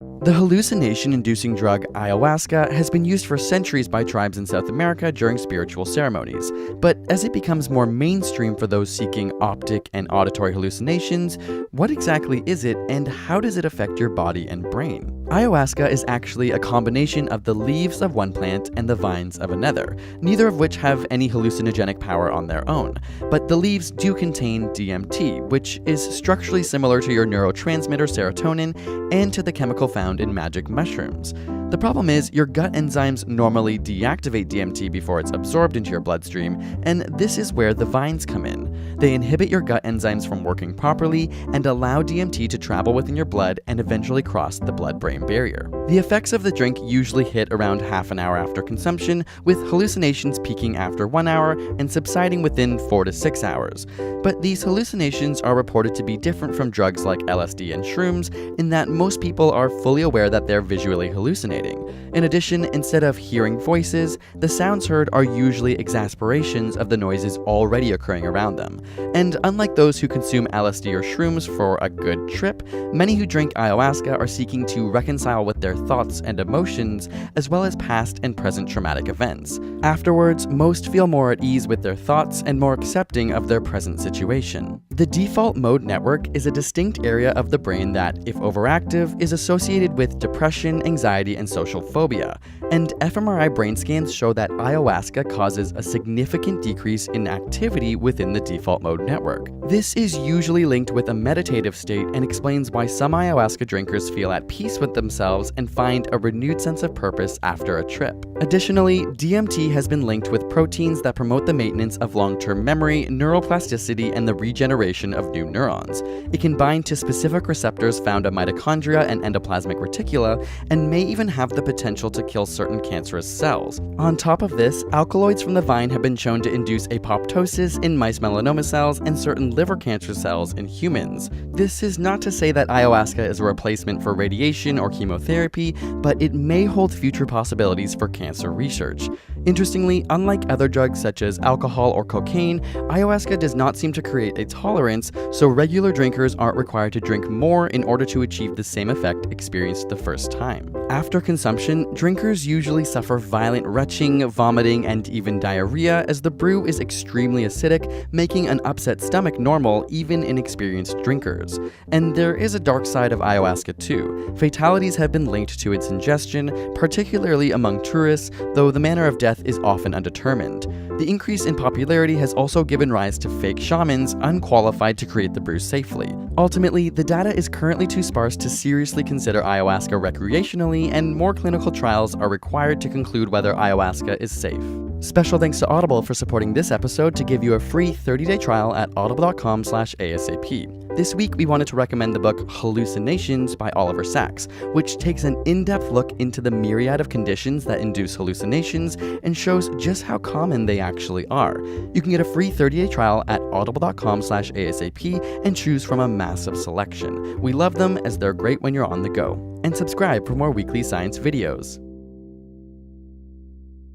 The hallucination-inducing drug ayahuasca has been used for centuries by tribes in South America during spiritual ceremonies, but as it becomes more mainstream for those seeking optic and auditory hallucinations, what exactly is it and how does it affect your body and brain? Ayahuasca is actually a combination of the leaves of one plant and the vines of another, neither of which have any hallucinogenic power on their own. But the leaves do contain DMT, which is structurally similar to your neurotransmitter serotonin and to the chemical found in magic mushrooms. The problem is, your gut enzymes normally deactivate DMT before it's absorbed into your bloodstream, and this is where the vines come in. They inhibit your gut enzymes from working properly and allow DMT to travel within your blood and eventually cross the blood-brain barrier. The effects of the drink usually hit around half an hour after consumption, with hallucinations peaking after 1 hour and subsiding within 4 to 6 hours. But these hallucinations are reported to be different from drugs like LSD and shrooms in that most people are fully aware that they're visually hallucinating. In addition, instead of hearing voices, the sounds heard are usually exasperations of the noises already occurring around them. And unlike those who consume LSD or shrooms for a good trip, many who drink ayahuasca are seeking to reconcile with their thoughts and emotions, as well as past and present traumatic events. Afterwards, most feel more at ease with their thoughts and more accepting of their present situation. The default mode network is a distinct area of the brain that, if overactive, is associated with depression, anxiety, and social phobia, and fMRI brain scans show that ayahuasca causes a significant decrease in activity within the default mode network. This is usually linked with a meditative state and explains why some ayahuasca drinkers feel at peace with themselves and find a renewed sense of purpose after a trip. Additionally, DMT has been linked with proteins that promote the maintenance of long-term memory, neuroplasticity, and the regeneration of new neurons. It can bind to specific receptors found in mitochondria and endoplasmic reticula, and may even have the potential to kill certain cancerous cells. On top of this, alkaloids from the vine have been shown to induce apoptosis in mice melanoma cells and certain liver cancer cells in humans. This is not to say that ayahuasca is a replacement for radiation or chemotherapy, but it may hold future possibilities for cancer research. Interestingly, unlike other drugs such as alcohol or cocaine, ayahuasca does not seem to create a tolerance, so regular drinkers aren't required to drink more in order to achieve the same effect experienced the first time. After consumption, drinkers usually suffer violent retching, vomiting, and even diarrhea, as the brew is extremely acidic, making an upset stomach normal even in experienced drinkers. And there is a dark side of ayahuasca too. Fatalities have been linked to its ingestion, particularly among tourists, though the manner of death is often undetermined. The increase in popularity has also given rise to fake shamans unqualified to create the brew safely. Ultimately, the data is currently too sparse to seriously consider ayahuasca recreationally, and more clinical trials are required to conclude whether ayahuasca is safe. Special thanks to Audible for supporting this episode to give you a free 30-day trial at audible.com/ASAP. This week, we wanted to recommend the book Hallucinations by Oliver Sacks, which takes an in-depth look into the myriad of conditions that induce hallucinations and shows just how common they actually are. You can get a free 30-day trial at audible.com/ASAP and choose from a massive selection. We love them as they're great when you're on the go. And subscribe for more weekly science videos.